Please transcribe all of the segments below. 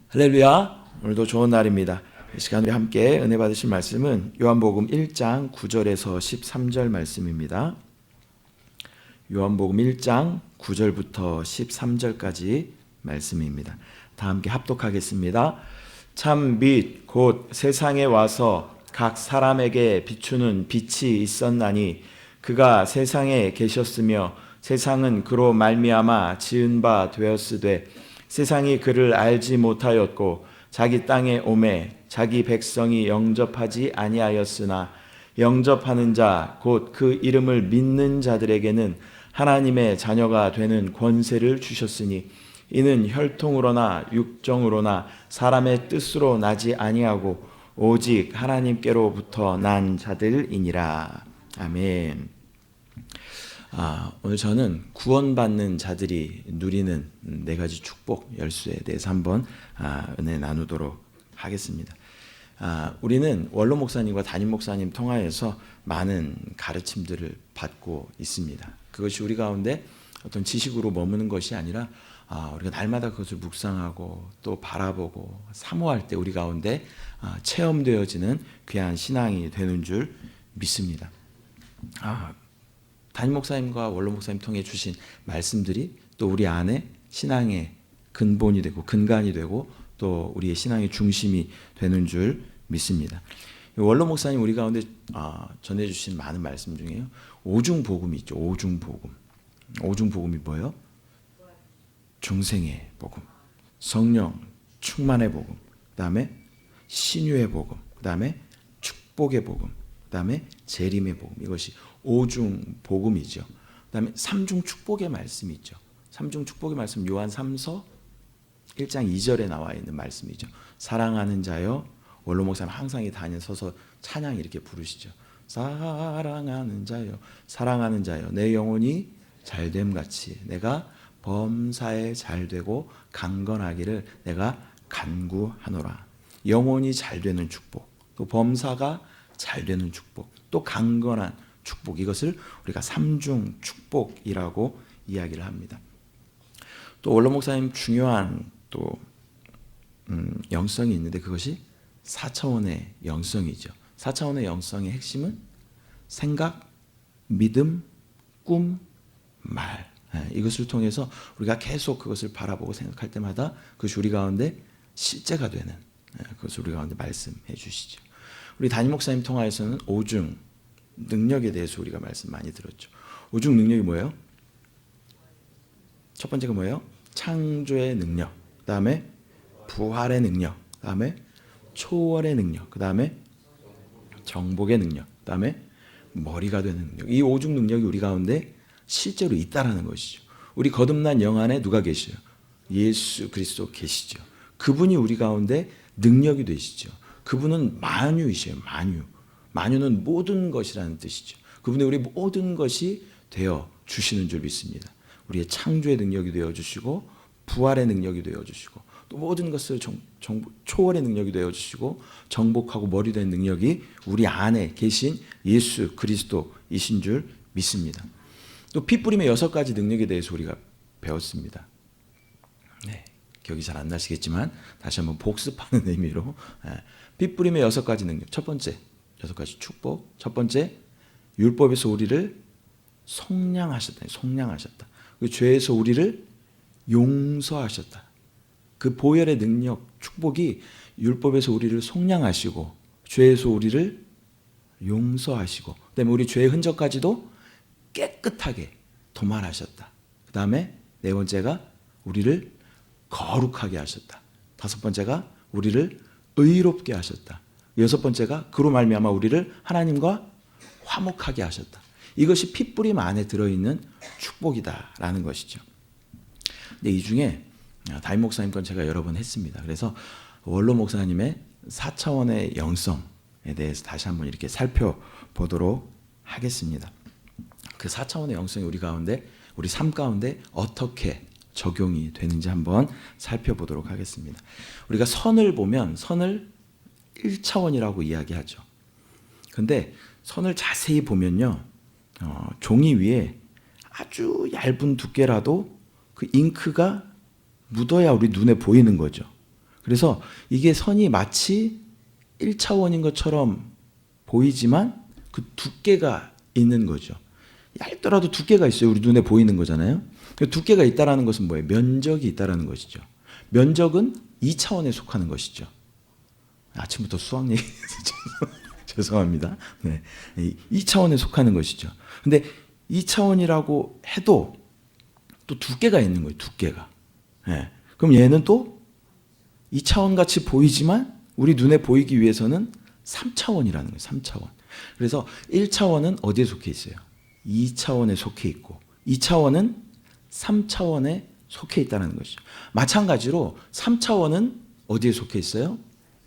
할렐루야. 오늘도 좋은 날입니다. 이 시간 우리 함께 은혜 받으실 말씀은 요한복음 1장 9절에서 13절 말씀입니다. 요한복음 1장 9절부터 13절까지 말씀입니다. 다 함께 합독하겠습니다. 참 빛 곧 세상에 와서 각 사람에게 비추는 빛이 있었나니 그가 세상에 계셨으며 세상은 그로 말미암아 지은 바 되었으되 세상이 그를 알지 못하였고 자기 땅에 오매 자기 백성이 영접하지 아니하였으나 영접하는 자 곧 그 이름을 믿는 자들에게는 하나님의 자녀가 되는 권세를 주셨으니 이는 혈통으로나 육정으로나 사람의 뜻으로 나지 아니하고 오직 하나님께로부터 난 자들이니라. 아멘. 오늘 저는 구원받는 자들이 누리는 네 가지 축복 열쇠에 대해서 한번 은혜 나누도록 하겠습니다. 우리는 원로 목사님과 담임 목사님 통하여서 많은 가르침들을 받고 있습니다. 그것이 우리 가운데 어떤 지식으로 머무는 것이 아니라 우리가 날마다 그것을 묵상하고 또 바라보고 사모할 때 우리 가운데 체험되어지는 귀한 신앙이 되는 줄 믿습니다. 담임 목사님과 원로 목사님 통해 주신 말씀들이 또 우리 안에 신앙의 근본이 되고 근간이 되고 또 우리의 신앙의 중심이 되는 줄 믿습니다. 원로 목사님 우리 가운데 전해주신 많은 말씀 중에요. 오중복음이 있죠. 오중복음. 오중복음이 뭐예요? 중생의 복음, 성령 충만의 복음, 그 다음에 신유의 복음, 그 다음에 축복의 복음, 그 다음에 재림의 복음. 이것이 오중 복음이죠. 그 다음에 삼중 축복의 말씀이 있죠. 삼중 축복의 말씀 요한 3서 1장 2절에 나와 있는 말씀이죠. 사랑하는 자여, 원로 목사님 항상 이 단연 서서 찬양 이렇게 부르시죠. 사랑하는 자여, 사랑하는 자여, 내 영혼이 잘됨 같이 내가 범사에 잘되고 강건하기를 내가 간구하노라. 영혼이 잘되는 축복, 또 범사가 잘되는 축복, 또 강건한 축복, 이것을 우리가 삼중 축복이라고 이야기를 합니다. 또 원로 목사님 중요한 또 영성이 있는데 그것이 4차원의 영성이죠. 4차원의 영성의 핵심은 생각, 믿음, 꿈, 말. 이것을 통해서 우리가 계속 그것을 바라보고 생각할 때마다 그것이 우리 가운데 실제가 되는 그것을 우리 가운데 말씀해 주시죠. 우리 담임 목사님 통하여서는 오중 능력에 대해서 우리가 말씀 많이 들었죠. 오중 능력이 뭐예요? 첫 번째가 뭐예요? 창조의 능력, 그 다음에 부활의 능력, 그 다음에 초월의 능력, 그 다음에 정복의 능력, 그 다음에 머리가 되는 능력. 이 오중 능력이 우리 가운데 실제로 있다라는 것이죠. 우리 거듭난 영 안에 누가 계셔요? 예수 그리스도 계시죠. 그분이 우리 가운데 능력이 되시죠. 그분은 만유이셔요. 만유. 만유는 모든 것이라는 뜻이죠. 그분이 우리 모든 것이 되어 주시는 줄 믿습니다. 우리의 창조의 능력이 되어 주시고 부활의 능력이 되어 주시고 또 모든 것을 초월의 능력이 되어 주시고 정복하고 머리 된 능력이 우리 안에 계신 예수 그리스도이신 줄 믿습니다. 또 피 뿌림의 6가지 능력에 대해서 우리가 배웠습니다. 기억이 잘 안 나시겠지만 다시 한번 복습하는 의미로 피 뿌림의 6가지 능력. 첫 번째 6가지 축복. 첫 번째 율법에서 우리를 속량하셨다. 속량하셨다. 그 죄에서 우리를 용서하셨다. 그 보혈의 능력, 축복이 율법에서 우리를 속량하시고 죄에서 우리를 용서하시고 그다음에 우리 죄의 흔적까지도 깨끗하게 도말하셨다. 그 다음에 네 번째가 우리를 거룩하게 하셨다. 다섯 번째가 우리를 의롭게 하셨다. 여섯 번째가 그로 말미암아 우리를 하나님과 화목하게 하셨다. 이것이 핏뿌림 안에 들어있는 축복이다라는 것이죠. 근데 이 중에 담임 목사님 건 제가 여러 번 했습니다. 그래서 원로 목사님의 4차원의 영성에 대해서 다시 한번 이렇게 살펴보도록 하겠습니다. 그 4차원의 영성이 우리 가운데, 우리 삶 가운데 어떻게 적용이 되는지 한번 살펴보도록 하겠습니다. 우리가 선을 보면 선을 1차원이라고 이야기하죠. 근데 선을 자세히 보면요, 종이 위에 아주 얇은 두께라도 그 잉크가 묻어야 우리 눈에 보이는 거죠. 그래서 이게 선이 마치 1차원인 것처럼 보이지만 그 두께가 있는 거죠. 얇더라도 두께가 있어요. 우리 눈에 보이는 거잖아요. 그 두께가 있다라는 것은 뭐예요? 면적이 있다라는 것이죠. 면적은 2차원에 속하는 것이죠. 아침부터 수학 얘기해서 죄송합니다. 네. 2차원에 속하는 것이죠. 근데 2차원이라고 해도 또 두께가 있는 거예요. 두께가. 네. 그럼 얘는 또 2차원 같이 보이지만 우리 눈에 보이기 위해서는 3차원이라는 거예요. 3차원. 그래서 1차원은 어디에 속해 있어요? 2차원에 속해 있고 2차원은 3차원에 속해 있다는 것이죠. 마찬가지로 3차원은 어디에 속해 있어요?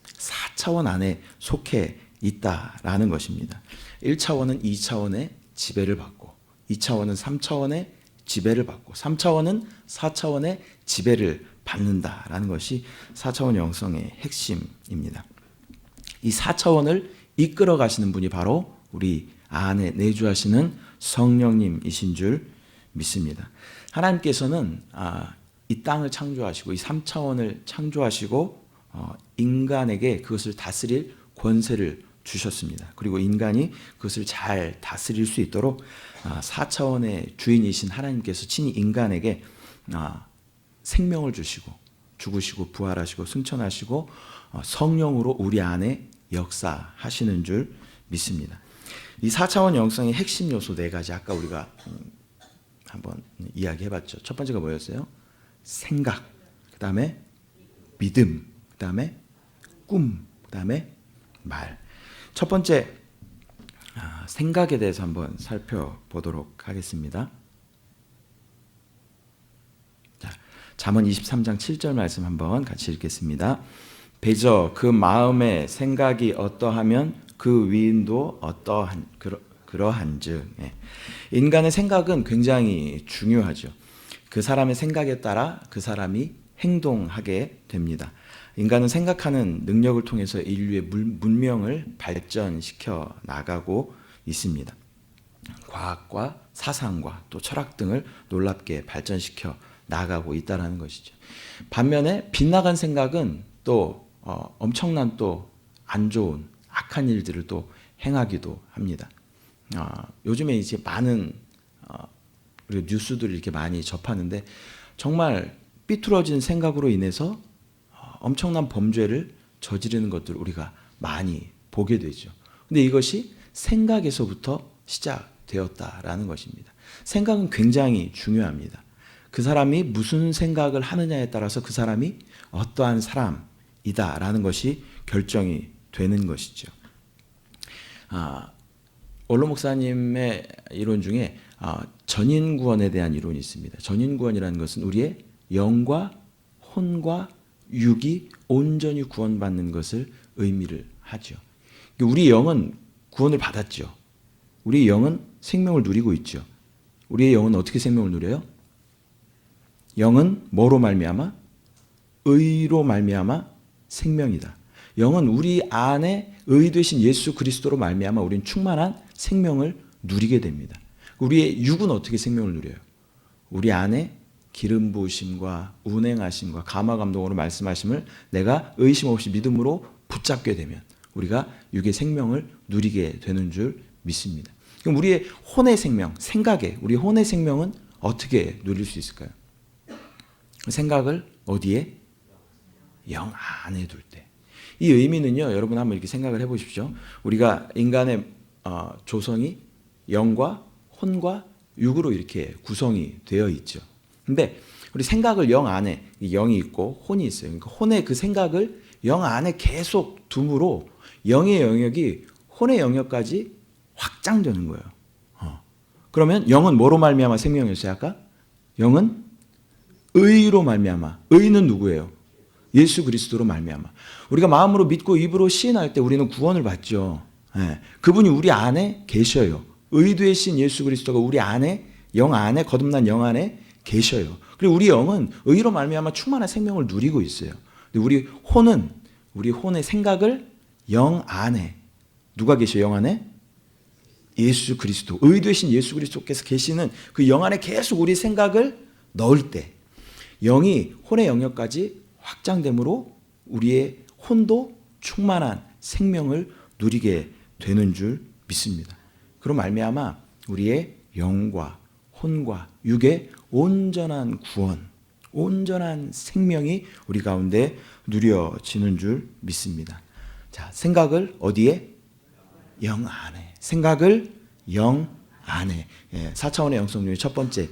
4차원 안에 속해 있다라는 것입니다. 1차원은 2차원의 지배를 받고 2차원은 3차원의 지배를 받고 3차원은 4차원의 지배를 받는다라는 것이 4차원 영성의 핵심입니다. 이 4차원을 이끌어 가시는 분이 바로 우리 안에 내주하시는 성령님이신 줄 믿습니다. 하나님께서는 이 땅을 창조하시고 이 3차원을 창조하시고 인간에게 그것을 다스릴 권세를 주셨습니다. 그리고 인간이 그것을 잘 다스릴 수 있도록 4차원의 주인이신 하나님께서 친히 인간에게 생명을 주시고 죽으시고 부활하시고 승천하시고 성령으로 우리 안에 역사하시는 줄 믿습니다. 이 4차원 영성의 핵심 요소 4가지 아까 우리가 한번 이야기해봤죠. 첫 번째가 뭐였어요? 생각, 그 다음에 믿음, 그 다음에 꿈, 그 다음에 말. 첫 번째 생각에 대해서 한번 살펴보도록 하겠습니다. 자, 잠언 23장 7절 말씀 한번 같이 읽겠습니다. 배저 그 마음의 생각이 어떠하면 그 위인도 어떠한 그러한즉. 인간의 생각은 굉장히 중요하죠. 그 사람의 생각에 따라 그 사람이 행동하게 됩니다. 인간은 생각하는 능력을 통해서 인류의 문명을 발전시켜 나가고 있습니다. 과학과 사상과 또 철학 등을 놀랍게 발전시켜 나가고 있다는 것이죠. 반면에 빗나간 생각은 또 엄청난 또 안 좋은 악한 일들을 또 행하기도 합니다. 요즘에 이제 많은 우리 뉴스들을 이렇게 많이 접하는데 정말 삐뚤어진 생각으로 인해서 엄청난 범죄를 저지르는 것들을 우리가 많이 보게 되죠. 근데 이것이 생각에서부터 시작되었다라는 것입니다. 생각은 굉장히 중요합니다. 그 사람이 무슨 생각을 하느냐에 따라서 그 사람이 어떠한 사람이다라는 것이 결정이 되는 것이죠. 원로 목사님의 이론 중에 전인구원에 대한 이론이 있습니다. 전인구원이라는 것은 우리의 영과 혼과 육이 온전히 구원받는 것을 의미를 하죠. 우리 영은 구원을 받았죠. 우리 영은 생명을 누리고 있죠. 우리의 영은 어떻게 생명을 누려요? 영은 뭐로 말미암아? 의로 말미암아 생명이다. 영은 우리 안에 의 되신 예수 그리스도로 말미암아 우리는 충만한 생명을 누리게 됩니다. 우리의 육은 어떻게 생명을 누려요? 우리 안에 기름 부으심과 운행하심과 감화 감동으로 말씀하심을 내가 의심 없이 믿음으로 붙잡게 되면 우리가 육의 생명을 누리게 되는 줄 믿습니다. 그럼 우리의 혼의 생명, 생각에 우리 혼의 생명은 어떻게 누릴 수 있을까요? 생각을 어디에? 영 안에 둘 때. 이 의미는요, 여러분 한번 이렇게 생각을 해보십시오. 우리가 인간의 조성이 영과 혼과 육으로 이렇게 구성이 되어 있죠. 근데 우리 생각을 영 안에 영이 있고 혼이 있어요. 그러니까 혼의 그 생각을 영 안에 계속 둠으로 영의 영역이 혼의 영역까지 확장되는 거예요. 그러면 영은 뭐로 말미암아 생명이었어요? 아까 영은 의로 말미암아. 의는 누구예요? 예수 그리스도로 말미암아. 우리가 마음으로 믿고 입으로 시인할 때 우리는 구원을 받죠. 그분이 우리 안에 계셔요. 의 되신 예수 그리스도가 우리 안에 영 안에 거듭난 영 안에 계셔요. 그리고 우리 영은 의로 말미암아 충만한 생명을 누리고 있어요. 근데 우리 혼의 생각을 영 안에 누가 계셔요? 영 안에 예수 그리스도, 의 되신 예수 그리스도께서 계시는 그 영 안에 계속 우리 생각을 넣을 때 영이 혼의 영역까지 확장됨으로 우리의 혼도 충만한 생명을 누리게 되는 줄 믿습니다. 그럼 말미암아 우리의 영과 혼과 육의 온전한 구원, 온전한 생명이 우리 가운데 누려지는 줄 믿습니다. 자, 생각을 어디에? 영 안에. 생각을 영 안에. 4차원의 영성론의 첫 번째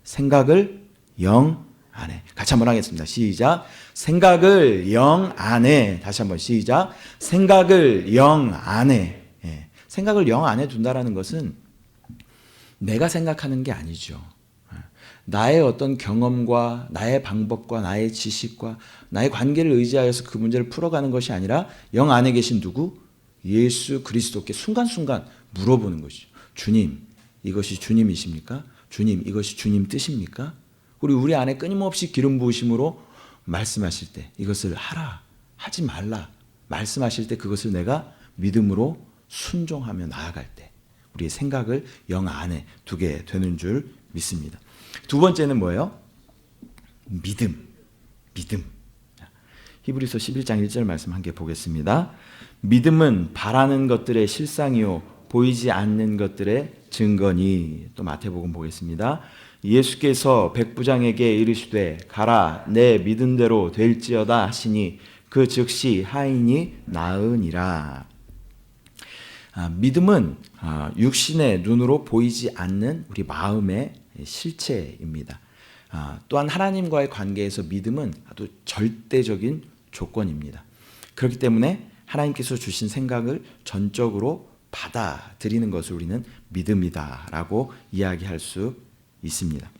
생각을 영 안에. 같이 한번 하겠습니다. 시작. 생각을 영 안에. 다시 한번 시작. 생각을 영 안에. 생각을 영 안에 둔다라는 것은 내가 생각하는 게 아니죠. 나의 어떤 경험과 나의 방법과 나의 지식과 나의 관계를 의지하여서 그 문제를 풀어가는 것이 아니라 영 안에 계신 누구? 예수 그리스도께 순간순간 물어보는 것이죠. 주님, 이것이 주님이십니까? 주님, 이것이 주님 뜻입니까? 우리 안에 끊임없이 기름 부으심으로 말씀하실 때 이것을 하라, 하지 말라 말씀하실 때 그것을 내가 믿음으로 순종하며 나아갈 때 우리의 생각을 영 안에 두게 되는 줄 믿습니다. 두 번째는 뭐예요? 믿음. 히브리서 11장 1절 말씀 함께 보겠습니다. 믿음은 바라는 것들의 실상이요 보이지 않는 것들의 증거니. 또 마태복음 보겠습니다. 예수께서 백부장에게 이르시되 가라 내 믿은 대로 될지어다 하시니 그 즉시 하인이 나으니라. 믿음은 육신의 눈으로 보이지 않는 우리 마음의 실체입니다. 또한 하나님과의 관계에서 믿음은 아주 절대적인 조건입니다. 그렇기 때문에 하나님께서 주신 생각을 전적으로 받아들이는 것을 우리는 믿음이다라고 이야기할 수 있습니다.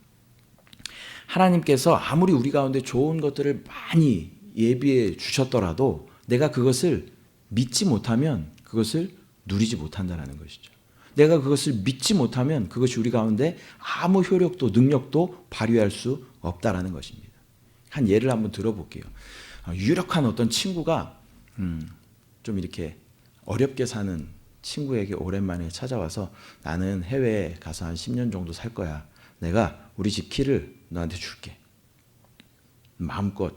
하나님께서 아무리 우리 가운데 좋은 것들을 많이 예비해 주셨더라도 내가 그것을 믿지 못하면 그것을 누리지 못한다는 것이죠. 내가 그것을 믿지 못하면 그것이 우리 가운데 아무 효력도 능력도 발휘할 수 없다라는 것입니다. 한 예를 한번 들어볼게요. 유력한 어떤 친구가 좀 이렇게 어렵게 사는 친구에게 오랜만에 찾아와서 나는 해외에 가서 한 10년 정도 살 거야. 내가 우리 집 키를 너한테 줄게. 마음껏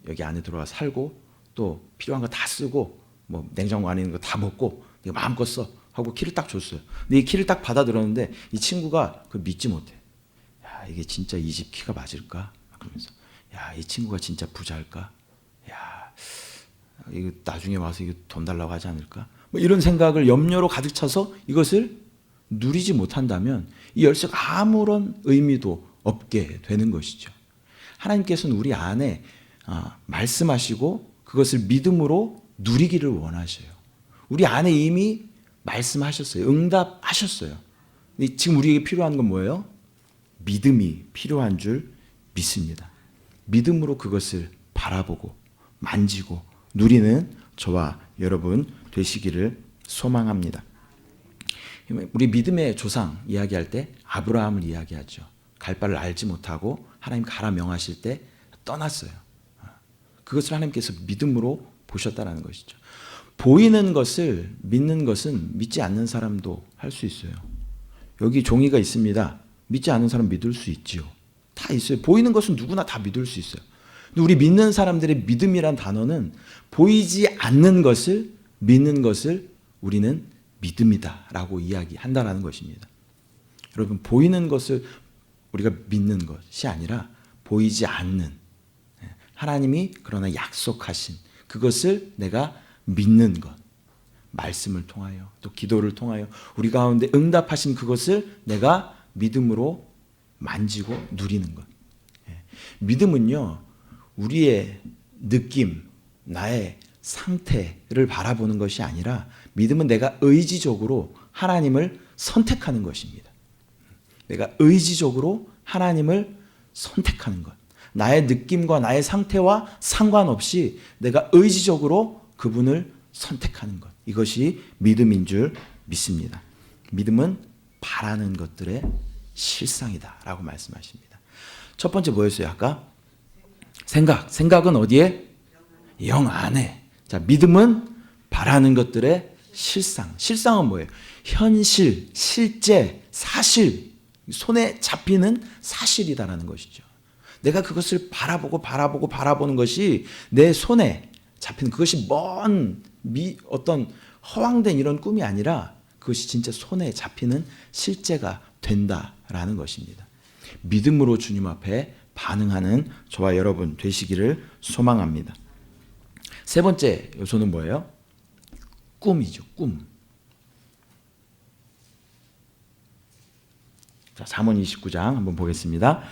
여기 안에 들어와 살고 또 필요한 거 다 쓰고 뭐 냉장고 안에 있는 거 다 먹고 네가 마음껏 써 하고 키를 딱 줬어요. 근데 이 키를 딱 받아들었는데 이 친구가 그걸 믿지 못해. 야, 이게 진짜 이 집 키가 맞을까? 그러면서 야, 이 친구가 진짜 부자일까? 야, 이거 나중에 와서 이거 돈 달라고 하지 않을까? 뭐 이런 생각을 염려로 가득 차서 이것을 누리지 못한다면 이 열쇠가 아무런 의미도 없게 되는 것이죠. 하나님께서는 우리 안에 말씀하시고 그것을 믿음으로 누리기를 원하셔요. 우리 안에 이미 말씀하셨어요. 응답하셨어요. 지금 우리에게 필요한 건 뭐예요? 믿음이 필요한 줄 믿습니다. 믿음으로 그것을 바라보고 만지고 누리는 저와 여러분 되시기를 소망합니다. 우리 믿음의 조상 이야기할 때 아브라함을 이야기하죠. 갈 바를 알지 못하고 하나님 가라 명하실 때 떠났어요. 그것을 하나님께서 믿음으로 보셨다는 것이죠. 보이는 것을 믿는 것은 믿지 않는 사람도 할 수 있어요. 여기 종이가 있습니다. 믿지 않는 사람 믿을 수 있지요. 다 있어요. 보이는 것은 누구나 다 믿을 수 있어요. 근데 우리 믿는 사람들의 믿음이란 단어는 보이지 않는 것을 믿는 것을 우리는 믿음이다라고 이야기한다라는 것입니다. 여러분, 보이는 것을 우리가 믿는 것이 아니라 보이지 않는 하나님이 그러나 약속하신 그것을 내가 믿는 것, 말씀을 통하여 또 기도를 통하여 우리 가운데 응답하신 그것을 내가 믿음으로 만지고 누리는 것. 믿음은요, 우리의 느낌, 나의 상태를 바라보는 것이 아니라 믿음은 내가 의지적으로 하나님을 선택하는 것입니다. 내가 의지적으로 하나님을 선택하는 것. 나의 느낌과 나의 상태와 상관없이 내가 의지적으로 그분을 선택하는 것. 이것이 믿음인 줄 믿습니다. 믿음은 바라는 것들의 실상이다 라고 말씀하십니다. 첫 번째 뭐였어요? 아까? 생각은 어디에? 영 안에. 자, 믿음은 바라는 것들의 실상. 실상은 뭐예요? 현실, 실제, 사실, 손에 잡히는 사실이다라는 것이죠. 내가 그것을 바라보는 것이 내 손에 잡히는 그것이 어떤 허황된 이런 꿈이 아니라 그것이 진짜 손에 잡히는 실제가 된다라는 것입니다. 믿음으로 주님 앞에 반응하는 저와 여러분 되시기를 소망합니다. 세 번째 요소는 뭐예요? 꿈이죠. 꿈. 자, 잠언 29장 한번 보겠습니다.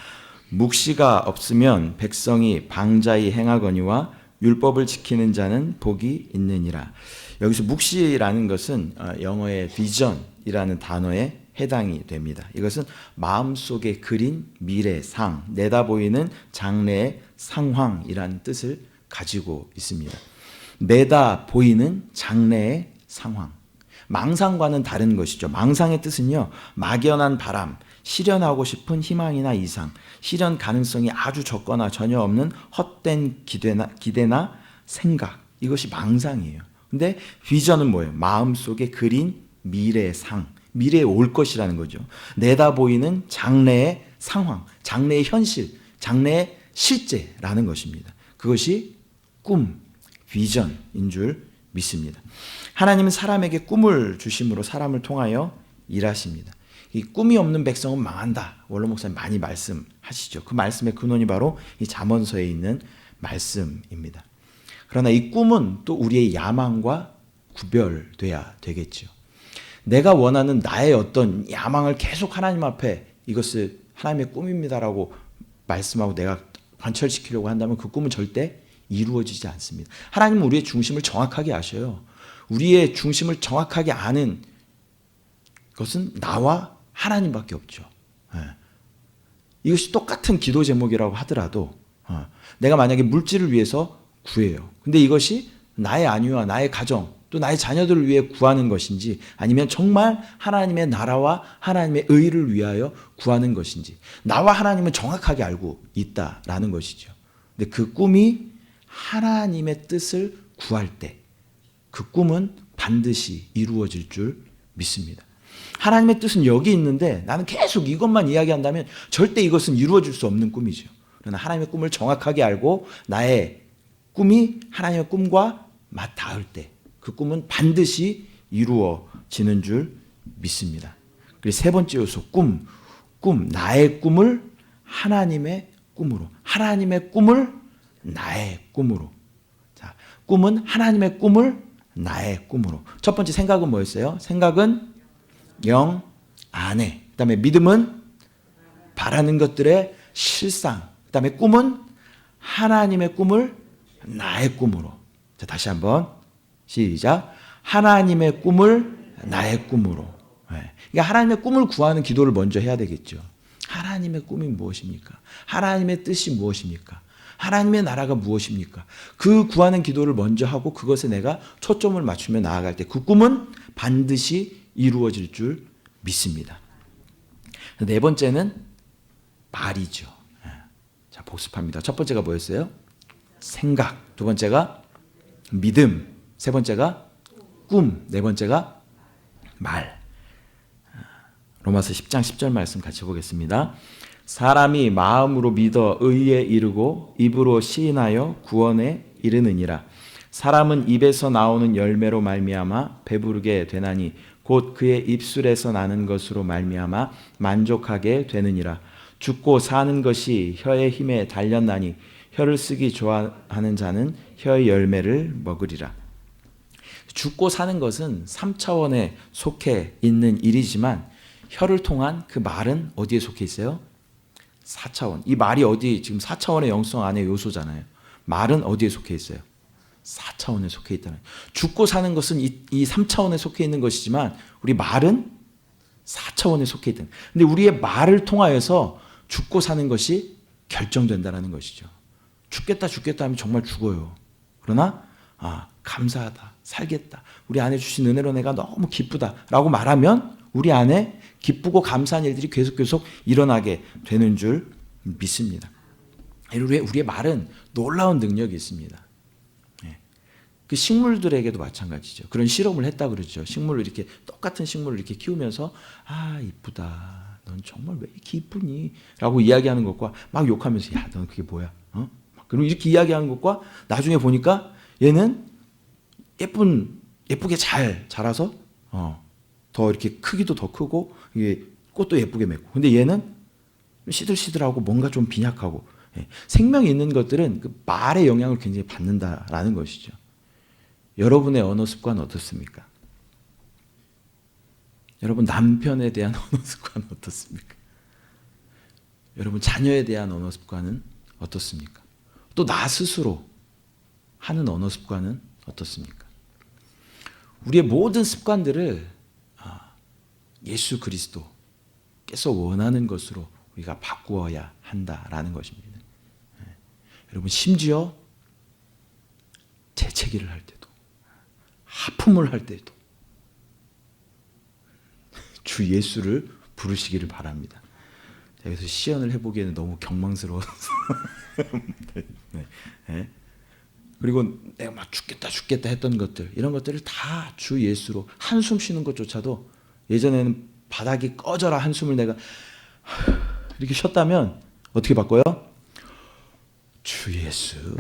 묵시가 없으면 백성이 방자히 행하거니와 율법을 지키는 자는 복이 있느니라. 여기서 묵시라는 것은 영어의 비전이라는 단어에 해당이 됩니다. 이것은 마음속에 그린 미래상, 내다보이는 장래의 상황이라는 뜻을 가지고 있습니다. 내다보이는 장래의 상황. 망상과는 다른 것이죠. 망상의 뜻은요, 막연한 바람, 실현하고 싶은 희망이나 이상, 실현 가능성이 아주 적거나 전혀 없는 헛된 기대나 생각, 이것이 망상이에요. 근데 비전은 뭐예요? 마음속에 그린 미래상, 미래에 올 것이라는 거죠. 내다보이는 장래의 상황, 장래의 현실, 장래의 실제라는 것입니다. 그것이 꿈, 비전인 줄 믿습니다. 하나님은 사람에게 꿈을 주심으로 사람을 통하여 일하십니다. 이 꿈이 없는 백성은 망한다. 원로 목사님 많이 말씀하시죠. 그 말씀의 근원이 바로 이 잠언서에 있는 말씀입니다. 그러나 이 꿈은 또 우리의 야망과 구별돼야 되겠죠. 내가 원하는 나의 어떤 야망을 계속 하나님 앞에 이것을 하나님의 꿈입니다라고 말씀하고 내가 관철시키려고 한다면 그 꿈은 절대 이루어지지 않습니다. 하나님은 우리의 중심을 정확하게 아셔요. 우리의 중심을 정확하게 아는 것은 나와 하나님밖에 없죠. 이것이 똑같은 기도 제목이라고 하더라도 내가 만약에 물질을 위해서 구해요. 근데 이것이 나의 안위와 나의 가정 또 나의 자녀들을 위해 구하는 것인지 아니면 정말 하나님의 나라와 하나님의 의를 위하여 구하는 것인지 나와 하나님은 정확하게 알고 있다라는 것이죠. 근데 그 꿈이 하나님의 뜻을 구할 때 그 꿈은 반드시 이루어질 줄 믿습니다. 하나님의 뜻은 여기 있는데 나는 계속 이것만 이야기한다면 절대 이것은 이루어질 수 없는 꿈이죠. 그러나 하나님의 꿈을 정확하게 알고 나의 꿈이 하나님의 꿈과 맞닿을 때 그 꿈은 반드시 이루어지는 줄 믿습니다. 그리고 세 번째 요소 꿈, 나의 꿈을 하나님의 꿈으로, 하나님의 꿈을 나의 꿈으로. 자, 꿈은 하나님의 꿈을 나의 꿈으로. 첫 번째 생각은 뭐였어요? 생각은 영 안에. 그다음에 믿음은 바라는 것들의 실상. 그다음에 꿈은 하나님의 꿈을 나의 꿈으로. 자, 다시 한번 시작. 하나님의 꿈을 나의 꿈으로. 그러니까 하나님의 꿈을 구하는 기도를 먼저 해야 되겠죠. 하나님의 꿈이 무엇입니까? 하나님의 뜻이 무엇입니까? 하나님의 나라가 무엇입니까? 그 구하는 기도를 먼저 하고 그것에 내가 초점을 맞추며 나아갈 때 그 꿈은 반드시 이루어질 줄 믿습니다. 네 번째는 말이죠. 자, 복습합니다. 첫 번째가 뭐였어요? 생각. 두 번째가 믿음. 세 번째가 꿈. 네 번째가 말. 로마서 10장 10절 말씀 같이 보겠습니다. 사람이 마음으로 믿어 의에 이르고 입으로 시인하여 구원에 이르느니라. 사람은 입에서 나오는 열매로 말미암아 배부르게 되나니 곧 그의 입술에서 나는 것으로 말미암아 만족하게 되느니라. 죽고 사는 것이 혀의 힘에 달렸나니 혀를 쓰기 좋아하는 자는 혀의 열매를 먹으리라. 죽고 사는 것은 3차원에 속해 있는 일이지만 혀를 통한 그 말은 어디에 속해 있어요? 4차원. 이 말이 어디 지금 4차원의 영성 안의 요소잖아요. 말은 어디에 속해 있어요? 4차원에 속해 있다는. 죽고 사는 것은 이 3차원에 속해 있는 것이지만 우리 말은 4차원에 속해 있다. 근데 우리의 말을 통하여서 죽고 사는 것이 결정된다는 것이죠. 죽겠다 하면 정말 죽어요. 그러나 감사하다, 살겠다. 우리 안에 주신 은혜로 내가 너무 기쁘다라고 말하면 우리 안에 기쁘고 감사한 일들이 계속 일어나게 되는 줄 믿습니다. 우리의 말은 놀라운 능력이 있습니다. 그 식물들에게도 마찬가지죠. 그런 실험을 했다 그러죠. 식물을 이렇게 똑같은 식물을 이렇게 키우면서 이쁘다, 넌 정말 왜 이렇게 이쁘니? 라고 이야기하는 것과 막 욕하면서 야, 넌 그게 뭐야? 그리고 이렇게 이야기하는 것과 나중에 보니까 얘는 예쁘게 잘 자라서 더 이렇게 크기도 더 크고 이게 꽃도 예쁘게 맺고. 근데 얘는 시들시들하고 뭔가 좀 빈약하고. 생명이 있는 것들은 그 말의 영향을 굉장히 받는다라는 것이죠. 여러분의 언어 습관 어떻습니까? 여러분 남편에 대한 언어 습관은 어떻습니까? 여러분 자녀에 대한 언어 습관은 어떻습니까? 또 나 스스로 하는 언어 습관은 어떻습니까? 우리의 모든 습관들을 예수 그리스도께서 원하는 것으로 우리가 바꾸어야 한다라는 것입니다. 여러분 심지어 재채기를 할 때도 하품을 할 때도 주 예수를 부르시기를 바랍니다. 여기서 시연을 해보기에는 너무 경망스러워서 네. 그리고 내가 막 죽겠다 했던 것들 이런 것들을 다 주 예수로 한숨 쉬는 것조차도 예전에는 바닥이 꺼져라 한숨을 내가 이렇게 쉬었다면 어떻게 바꿔요? 주 예수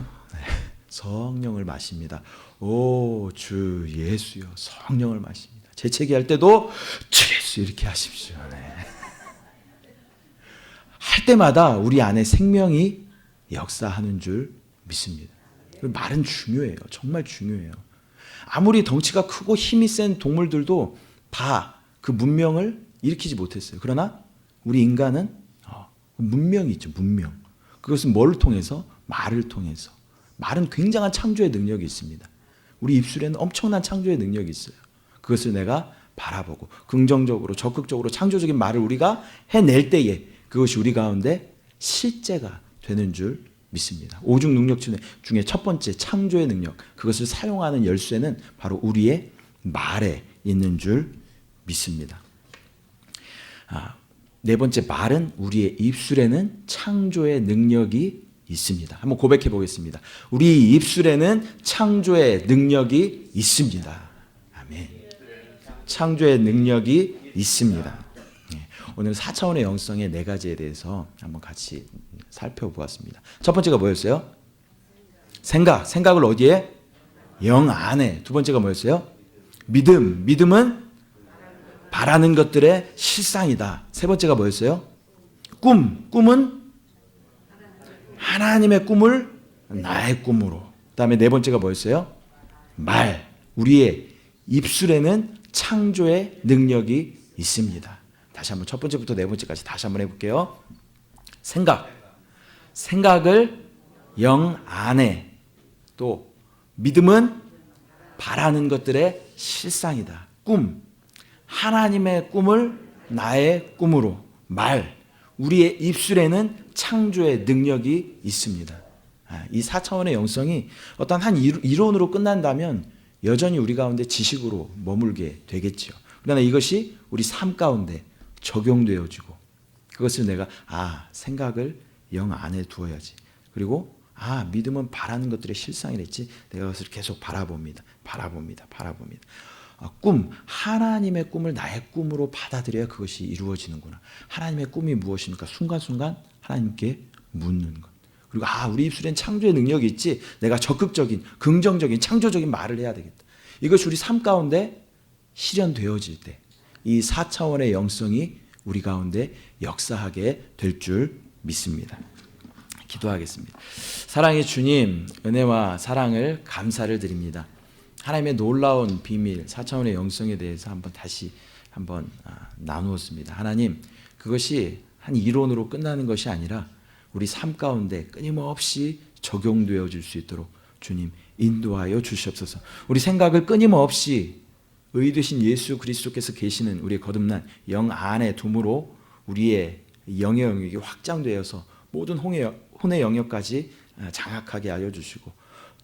성령을 마십니다. 오 주 예수여 성령을 마십니다. 재채기할 때도 주 예수 이렇게 하십시오. 네. 할 때마다 우리 안에 생명이 역사하는 줄 믿습니다. 말은 중요해요. 정말 중요해요. 아무리 덩치가 크고 힘이 센 동물들도 다 그 문명을 일으키지 못했어요. 그러나 우리 인간은 문명이 있죠. 문명. 그것은 뭘 통해서? 말을 통해서. 말은 굉장한 창조의 능력이 있습니다. 우리 입술에는 엄청난 창조의 능력이 있어요. 그것을 내가 바라보고 긍정적으로 적극적으로 창조적인 말을 우리가 해낼 때에 그것이 우리 가운데 실제가 되는 줄 믿습니다. 오중 능력 중에 첫 번째 창조의 능력, 그것을 사용하는 열쇠는 바로 우리의 말에 있는 줄 믿습니다. 네 번째, 말은 우리의 입술에는 창조의 능력이 있습니다. 한번 고백해 보겠습니다. 우리 입술에는 창조의 능력이 있습니다. 아멘. 창조의 능력이 있습니다. 오늘 4차원의 영성의 네 가지에 대해서 한번 같이 살펴보았습니다. 첫 번째가 뭐였어요? 생각을 어디에? 영 안에. 두 번째가 뭐였어요? 믿음은 바라는 것들의 실상이다. 세 번째가 뭐였어요? 꿈은 하나님의 꿈을 나의 꿈으로. 그다음에 네 번째가 뭐였어요? 말. 우리의 입술에는 창조의 능력이 있습니다. 다시 한번 첫 번째부터 네 번째까지 다시 한번 해볼게요. 생각을 영 안에. 또 믿음은 바라는 것들의 실상이다. 꿈. 하나님의 꿈을 나의 꿈으로. 말. 우리의 입술에는 창조의 능력이 있습니다. 이 4차원의 영성이 어떤 한 이론으로 끝난다면 여전히 우리 가운데 지식으로 머물게 되겠죠. 그러나 이것이 우리 삶 가운데 적용되어지고 그것을 내가 생각을 영 안에 두어야지. 그리고 믿음은 바라는 것들의 실상이랬지. 내가 그것을 계속 바라봅니다. 꿈, 하나님의 꿈을 나의 꿈으로 받아들여야 그것이 이루어지는구나. 하나님의 꿈이 무엇입니까? 순간순간 하나님께 묻는 것. 그리고 우리 입술엔 창조의 능력이 있지. 내가 적극적인, 긍정적인, 창조적인 말을 해야 되겠다. 이것이 우리 삶 가운데 실현되어질 때 이 4차원의 영성이 우리 가운데 역사하게 될 줄 믿습니다. 기도하겠습니다. 사랑의 주님, 은혜와 사랑을 감사를 드립니다. 하나님의 놀라운 비밀, 4차원의 영성에 대해서 다시 한번 나누었습니다. 하나님, 그것이 한 이론으로 끝나는 것이 아니라 우리 삶 가운데 끊임없이 적용되어질 수 있도록 주님 인도하여 주시옵소서. 우리 생각을 끊임없이 의 되신 예수 그리스도께서 계시는 우리의 거듭난 영 안에 둠으로 우리의 영의 영역이 확장되어서 모든 혼의 영역까지 장악하게 하여 주시고,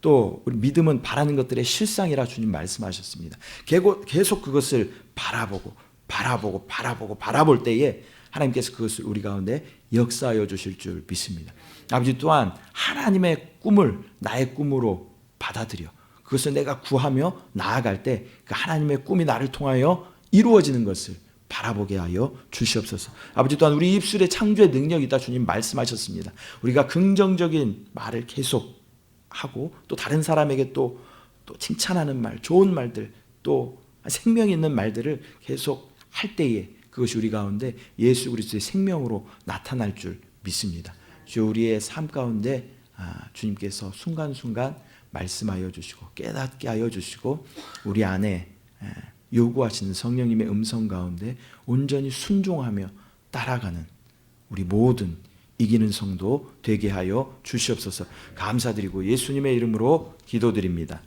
또 우리 믿음은 바라는 것들의 실상이라 주님 말씀하셨습니다. 계속 그것을 바라볼 때에 하나님께서 그것을 우리 가운데 역사하여 주실 줄 믿습니다. 아버지, 또한 하나님의 꿈을 나의 꿈으로 받아들여 그것을 내가 구하며 나아갈 때 그 하나님의 꿈이 나를 통하여 이루어지는 것을 바라보게 하여 주시옵소서. 아버지, 또한 우리 입술에 창조의 능력이 있다 주님 말씀하셨습니다. 우리가 긍정적인 말을 계속 하고 또 다른 사람에게 또 칭찬하는 말, 좋은 말들, 또 생명 있는 말들을 계속 할 때에 그것이 우리 가운데 예수 그리스도의 생명으로 나타날 줄 믿습니다. 주, 우리의 삶 가운데 주님께서 순간순간 말씀하여 주시고 깨닫게 하여 주시고 우리 안에 요구하시는 성령님의 음성 가운데 온전히 순종하며 따라가는 우리 모든 이기는 성도 되게 하여 주시옵소서. 감사드리고 예수님의 이름으로 기도드립니다.